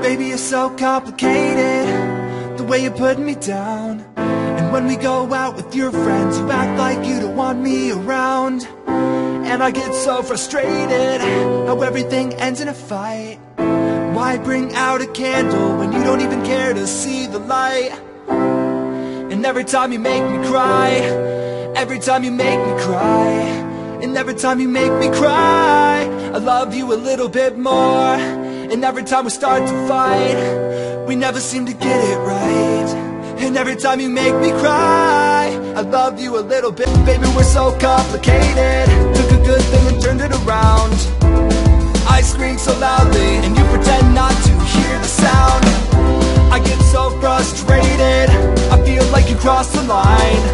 Baby, you're so complicated, the way you put me down. And when we go out with your friends, you act like you don't want me around. And I get so frustrated how everything ends in a fight. Why bring out a candle when you don't even care to see the light? And every time you make me cry, every time you make me cry, and every time you make me cry, I love you a little bit more. And every time we start to fight, we never seem to get it right. And every time you make me cry, I love you a little bit. Baby, we're so complicated. Took a good thing and turned it around. I scream so loudly and you pretend not to hear the sound. I get so frustrated, I feel like you crossed the line.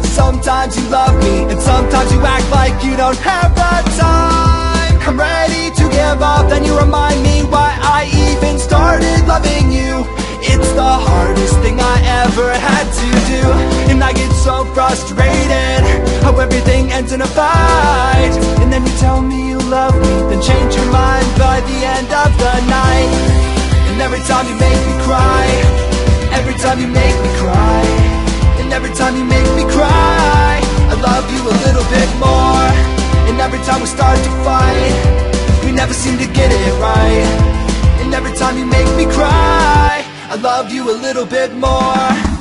Sometimes you love me and sometimes you act like you don't have the time. I'm ready to give up, then you remind me why I even started loving you. It's the hardest thing I ever had to do. And I get so frustrated how everything ends in a fight. And then you tell me you love me, then change your mind by the end of the night. And every time you make me cry, every time you make me cry, and every time you make me cry, I love you a little bit more. And every time we start to fight, we never seem to get it right. And every time you make me cry, I love you a little bit more.